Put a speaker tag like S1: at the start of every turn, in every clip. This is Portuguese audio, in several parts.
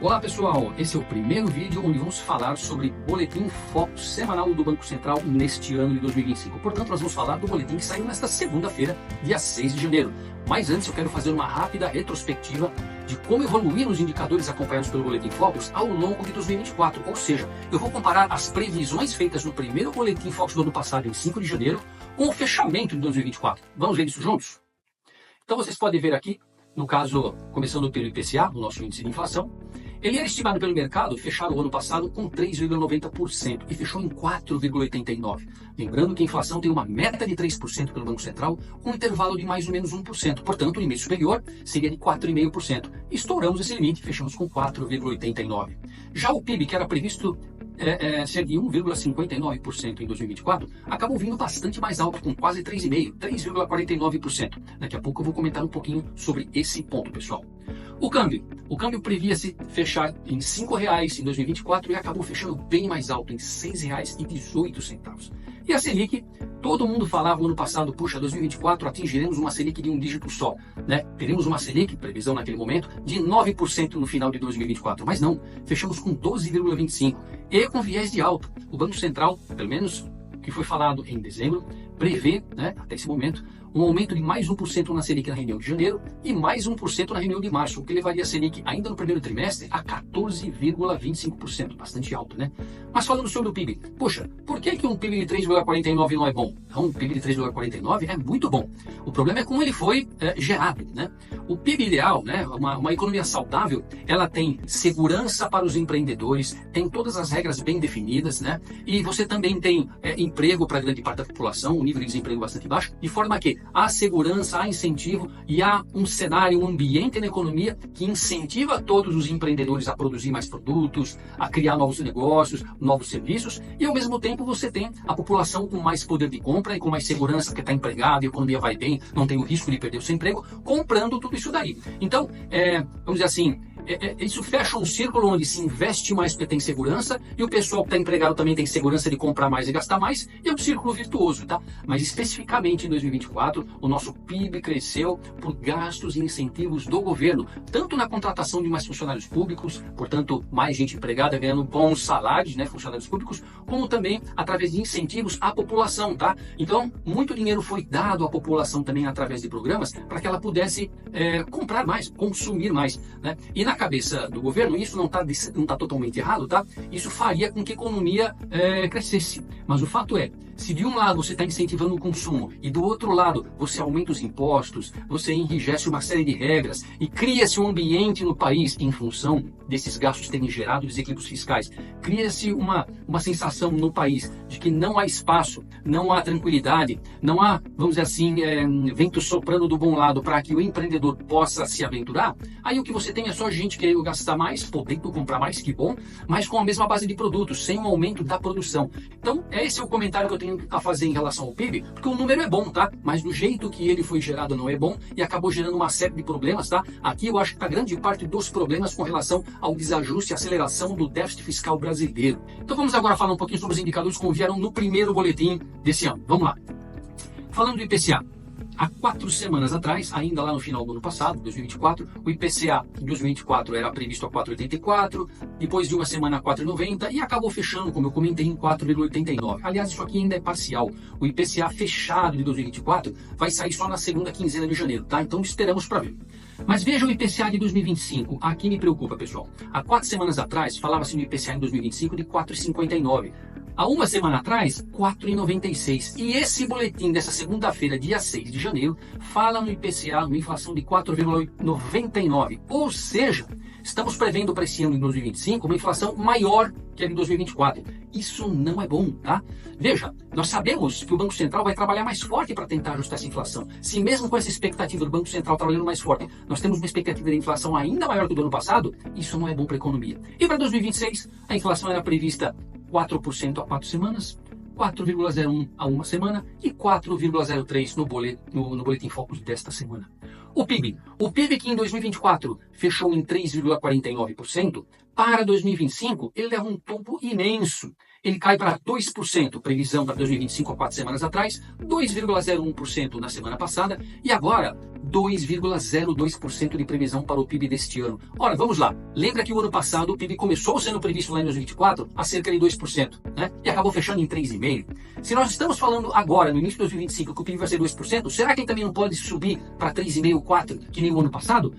S1: Olá pessoal, esse é o primeiro vídeo onde vamos falar sobre Boletim Focus semanal do Banco Central neste ano de 2025. Portanto, nós vamos falar do boletim que saiu nesta segunda-feira, dia 6 de janeiro. Mas antes eu quero fazer uma rápida retrospectiva de como evoluíram os indicadores acompanhados pelo Boletim Focus ao longo de 2024. Ou seja, eu vou comparar as previsões feitas no primeiro Boletim Focus do ano passado, em 5 de janeiro, com o fechamento de 2024. Vamos ver isso juntos? Então vocês podem ver aqui, no caso, começando pelo IPCA, o nosso índice de inflação, ele era estimado pelo mercado fechar o ano passado com 3,90% e fechou em 4,89%. Lembrando que a inflação tem uma meta de 3% pelo Banco Central, com um intervalo de mais ou menos 1%. Portanto, o limite superior seria de 4,5%. Estouramos esse limite e fechamos com 4,89%. Já o PIB, que era previsto ser de 1,59% em 2024, acabou vindo bastante mais alto, com quase 3,5%, 3,49%. Daqui a pouco eu vou comentar um pouquinho sobre esse ponto, pessoal. O câmbio previa-se fechar em R$ 5,00 em 2024 e acabou fechando bem mais alto, em R$ 6,18. E a Selic, todo mundo falava no ano passado, puxa, 2024 atingiremos uma Selic de um dígito só, né? Teremos uma Selic, previsão naquele momento, de 9% no final de 2024, mas não, fechamos com 12,25% e com viés de alta. O Banco Central, pelo menos o que foi falado em dezembro, prevê, né, até esse momento, um aumento de mais 1% na Selic na reunião de janeiro e mais 1% na reunião de março, o que levaria a Selic ainda no primeiro trimestre a 14,25%, bastante alto, né? Mas falando sobre o PIB, poxa, por que um PIB de 3,49 não é bom? Então, um PIB de 3,49 é muito bom. O problema é como ele foi gerado, né? O PIB ideal, né, uma economia saudável, ela tem segurança para os empreendedores, tem todas as regras bem definidas, né? E você também tem emprego para grande parte da população, um nível de desemprego bastante baixo, de forma que há segurança, há incentivo e há um cenário, um ambiente na economia que incentiva todos os empreendedores a produzir mais produtos, a criar novos negócios, novos serviços, e ao mesmo tempo você tem a população com mais poder de compra e com mais segurança, porque está empregada, a economia vai bem, não tem o risco de perder o seu emprego, comprando tudo isso daí. Então, vamos dizer assim, isso fecha um círculo onde se investe mais porque tem segurança e o pessoal que está empregado também tem segurança de comprar mais e gastar mais, e é um círculo virtuoso, tá? Mas especificamente em 2024, o nosso PIB cresceu por gastos e incentivos do governo, tanto na contratação de mais funcionários públicos, portanto, mais gente empregada ganhando bons salários, né, funcionários públicos, como também através de incentivos à população, tá? Então, muito dinheiro foi dado à população também através de programas para que ela pudesse comprar mais, consumir mais, né? E na cabeça do governo, isso não tá totalmente errado, tá? Isso faria com que a economia crescesse. Mas o fato é, se de um lado você está incentivando o consumo e do outro lado você aumenta os impostos, você enrijece uma série de regras e cria-se um ambiente no país em função desses gastos terem gerado desequilíbrios fiscais, cria-se uma sensação no país de que não há espaço, não há tranquilidade, não há, vamos dizer assim, vento soprando do bom lado para que o empreendedor possa se aventurar, aí o que você tem é só gente querendo gastar mais, podendo comprar mais, que bom, mas com a mesma base de produtos, sem um aumento da produção. Então, esse é o comentário que eu tenho a fazer em relação ao PIB, porque o número é bom, tá? Mas do jeito que ele foi gerado não é bom e acabou gerando uma série de problemas, tá? Aqui eu acho que está grande parte dos problemas com relação ao desajuste e aceleração do déficit fiscal brasileiro. Então vamos agora falar um pouquinho sobre os indicadores que vieram no primeiro boletim desse ano. Vamos lá. Falando do IPCA. Há 4 semanas atrás, ainda lá no final do ano passado, 2024, o IPCA em 2024 era previsto a 4,84, depois de uma semana a 4,90 e acabou fechando, como eu comentei, em 4,89. Aliás, isso aqui ainda é parcial. O IPCA fechado de 2024 vai sair só na segunda quinzena de janeiro, tá? Então esperamos para ver. Mas veja o IPCA de 2025. Aqui me preocupa, pessoal. Há 4 semanas atrás, falava-se no IPCA em 2025 de 4,59. Há uma semana atrás, 4,96. E esse boletim dessa segunda-feira, dia 6 de janeiro, fala no IPCA, uma inflação de 4,99. Ou seja, estamos prevendo para esse ano de 2025 uma inflação maior que a de 2024. Isso não é bom, tá? Veja, nós sabemos que o Banco Central vai trabalhar mais forte para tentar ajustar essa inflação. Se mesmo com essa expectativa do Banco Central trabalhando mais forte, nós temos uma expectativa de inflação ainda maior que do ano passado, isso não é bom para a economia. E para 2026, a inflação era prevista 4% a 4 semanas, 4,01 a uma semana e 4,03 no Boletim Focus desta semana. O PIB que em 2024 fechou em 3,49%, para 2025 ele leva um tombo imenso. Ele cai para 2%, previsão para 2025 há 4 semanas atrás, 2,01% na semana passada, e agora 2,02% de previsão para o PIB deste ano. Ora, vamos lá. Lembra que o ano passado o PIB começou sendo previsto lá em 2024 a cerca de 2%, né? E acabou fechando em 3,5%. Se nós estamos falando agora, no início de 2025, que o PIB vai ser 2%, será que ele também não pode subir para 3,5%, 4%, que nem o ano passado?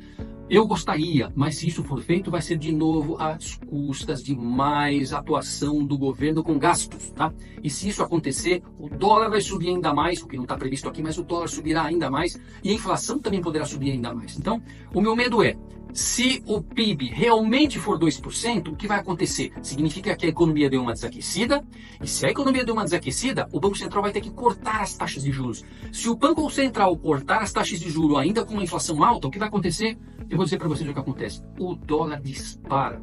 S1: Eu gostaria, mas se isso for feito, vai ser de novo às custas de mais atuação do governo com gastos, tá? E se isso acontecer, o dólar vai subir ainda mais, o que não está previsto aqui, mas o dólar subirá ainda mais e a inflação também poderá subir ainda mais. Então, o meu medo é, se o PIB realmente for 2%, o que vai acontecer? Significa que a economia deu uma desaquecida, e se a economia deu uma desaquecida, o Banco Central vai ter que cortar as taxas de juros. Se o Banco Central cortar as taxas de juros ainda com uma inflação alta, o que vai acontecer? Eu vou dizer para vocês o que acontece. O dólar dispara.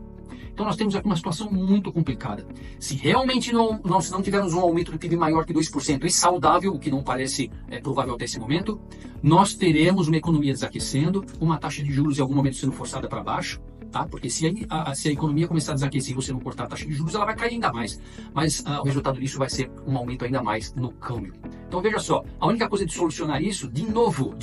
S1: Então nós temos aqui uma situação muito complicada. Se realmente nós não tivermos um aumento do PIB maior que 2% e saudável, o que não parece provável até esse momento, nós teremos uma economia desaquecendo, uma taxa de juros em algum momento sendo forçada para baixo, tá? Porque se a economia começar a desaquecer e você não cortar a taxa de juros, ela vai cair ainda mais. Mas o resultado disso vai ser um aumento ainda mais no câmbio. Então veja só, a única coisa de solucionar isso, de novo,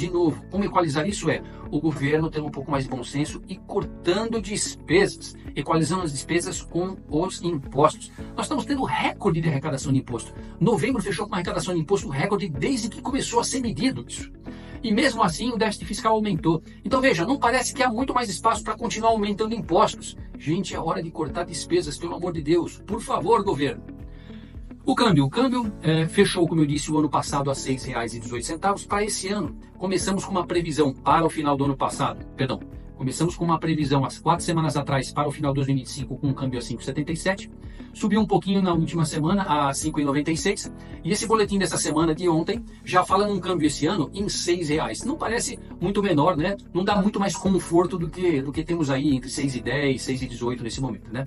S1: como equalizar isso é o governo tendo um pouco mais de bom senso e cortando despesas, equalizando as despesas com os impostos. Nós estamos tendo recorde de arrecadação de imposto. Novembro fechou com uma arrecadação de imposto recorde desde que começou a ser medido isso. E mesmo assim o déficit fiscal aumentou. Então veja, não parece que há muito mais espaço para continuar aumentando impostos. Gente, é hora de cortar despesas, pelo amor de Deus. Por favor, governo. O câmbio fechou, como eu disse, o ano passado a R$ 6,18. Para esse ano, começamos com uma previsão para o final do ano passado. Começamos com uma previsão há 4 semanas atrás para o final de 2025 com um câmbio a 5,77. Subiu um pouquinho na última semana a 5,96. E esse boletim dessa semana de ontem já fala num câmbio esse ano em R$ 6. Não parece muito menor, né? Não dá muito mais conforto do que temos aí entre 6,10 e 6,18 nesse momento, né?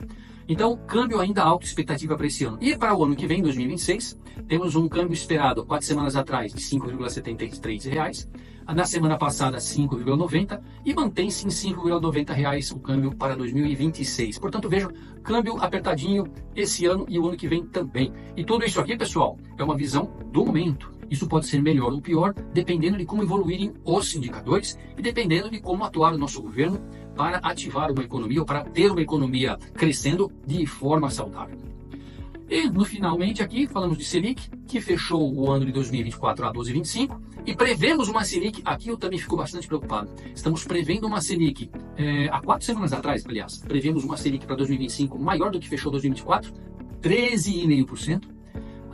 S1: Então, câmbio ainda alto, expectativa para esse ano. E para o ano que vem, 2026, temos um câmbio esperado 4 semanas atrás de R$ 5,73. Na semana passada, 5,90 e mantém-se em R$ 5,90 o câmbio para 2026. Portanto, vejam, câmbio apertadinho esse ano e o ano que vem também. E tudo isso aqui, pessoal, é uma visão do momento. Isso pode ser melhor ou pior, dependendo de como evoluírem os indicadores e dependendo de como atuar o nosso governo para ativar uma economia ou para ter uma economia crescendo de forma saudável. E, finalmente, aqui falamos de Selic, que fechou o ano de 2024 a 12,25 e prevemos uma Selic, aqui eu também fico bastante preocupado, estamos prevendo uma Selic, há 4 semanas atrás, aliás, prevemos uma Selic para 2025 maior do que fechou 2024, 13,5%.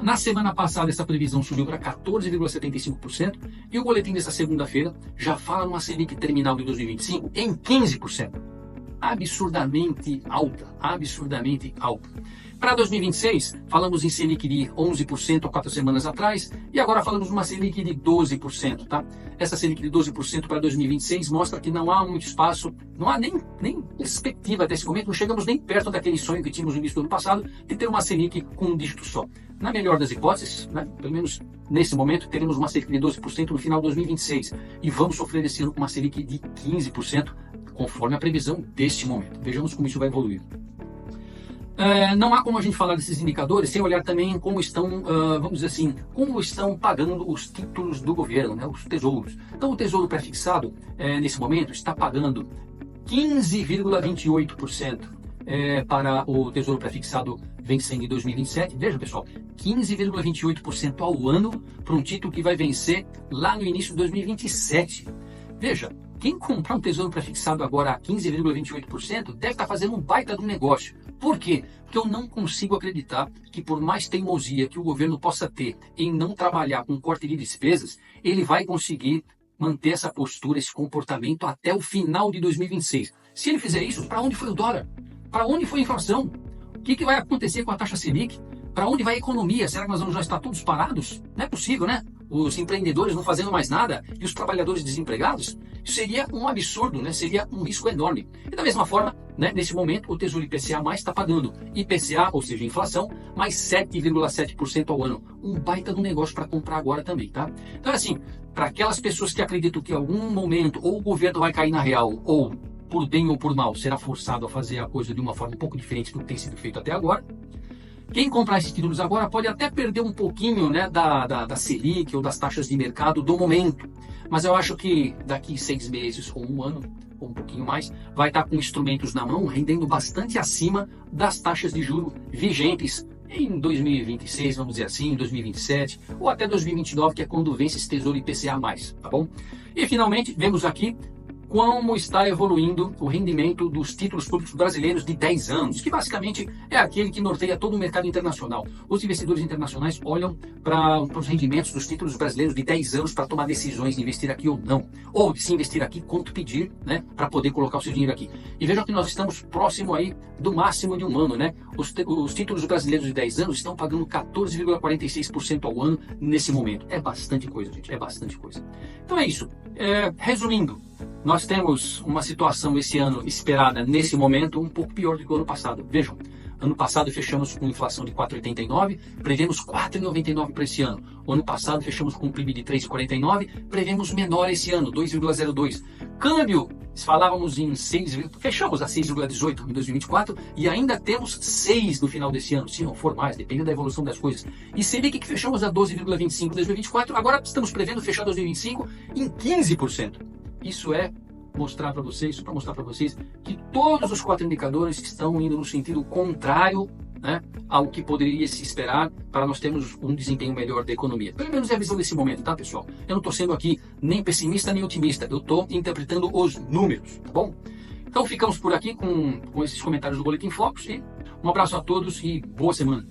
S1: Na semana passada, essa previsão subiu para 14,75% e o boletim dessa segunda-feira já fala numa Selic terminal de 2025 em 15%. Absurdamente alta, absurdamente alta. Para 2026, falamos em Selic de 11% há 4 semanas atrás e agora falamos de uma Selic de 12%, tá? Essa Selic de 12% para 2026 mostra que não há muito espaço, não há nem perspectiva até esse momento, não chegamos nem perto daquele sonho que tínhamos no início do ano passado de ter uma Selic com um dígito só. Na melhor das hipóteses, né, pelo menos nesse momento, teremos uma Selic de 12% no final de 2026 e vamos sofrer esse ano com uma Selic de 15%, conforme a previsão deste momento. Vejamos como isso vai evoluir. Não há como a gente falar desses indicadores sem olhar também como estão, vamos dizer assim, como estão pagando os títulos do governo, né, os tesouros. Então o tesouro pré-fixado, nesse momento, está pagando 15,28% para o tesouro pré-fixado vencendo em 2027. Veja, pessoal, 15,28% ao ano para um título que vai vencer lá no início de 2027. Veja, quem comprar um tesouro pré-fixado agora a 15,28% deve estar fazendo um baita de um negócio. Por quê? Porque eu não consigo acreditar que por mais teimosia que o governo possa ter em não trabalhar com corte de despesas, ele vai conseguir manter essa postura, esse comportamento até o final de 2026. Se ele fizer isso, para onde foi o dólar? Para onde foi a inflação? O que vai acontecer com a taxa Selic? Para onde vai a economia? Será que nós vamos já estar todos parados? Não é possível, né? Os empreendedores não fazendo mais nada e os trabalhadores desempregados? Isso seria um absurdo, né? Seria um risco enorme. E da mesma forma, né, nesse momento, o Tesouro IPCA+ está pagando IPCA, ou seja, inflação, mais 7,7% ao ano. Um baita de um negócio para comprar agora também, tá? Então, assim, para aquelas pessoas que acreditam que em algum momento ou o governo vai cair na real, ou por bem ou por mal, será forçado a fazer a coisa de uma forma um pouco diferente do que tem sido feito até agora, quem comprar esses títulos agora pode até perder um pouquinho, né, da Selic ou das taxas de mercado do momento. mas eu acho que daqui 6 meses ou um ano, ou um pouquinho mais, vai estar com instrumentos na mão rendendo bastante acima das taxas de juros vigentes em 2026, vamos dizer assim, em 2027, ou até 2029, que é quando vence esse Tesouro IPCA+, tá bom? E finalmente, vemos aqui como está evoluindo o rendimento dos títulos públicos brasileiros de 10 anos, que basicamente é aquele que norteia todo o mercado internacional. Os investidores internacionais olham para os rendimentos dos títulos brasileiros de 10 anos para tomar decisões de investir aqui ou não, ou de se investir aqui, quanto pedir, né, para poder colocar o seu dinheiro aqui. E vejam que nós estamos próximo aí do máximo de um ano, né? Os títulos brasileiros de 10 anos estão pagando 14,46% ao ano nesse momento. É bastante coisa, gente, é bastante coisa. Então é isso. Resumindo, nós temos uma situação esse ano esperada, nesse momento, um pouco pior do que o ano passado. Vejam, ano passado fechamos com inflação de 4,89, prevemos 4,99 para esse ano. O ano passado fechamos com um PIB de 3,49, prevemos menor esse ano, 2,02. Câmbio, falávamos em 6, fechamos a 6,18 em 2024 e ainda temos 6 no final desse ano, se não for mais, depende da evolução das coisas. E Selic que fechamos a 12,25 em 2024, agora estamos prevendo fechar 2025 em 15%. Isso é mostrar para vocês, que todos os 4 indicadores estão indo no sentido contrário, né, ao que poderia se esperar para nós termos um desempenho melhor da economia. Pelo menos é a visão desse momento, tá, pessoal? Eu não estou sendo aqui nem pessimista nem otimista, eu estou interpretando os números, tá bom? Então ficamos por aqui com esses comentários do Boletim Focus e um abraço a todos e boa semana.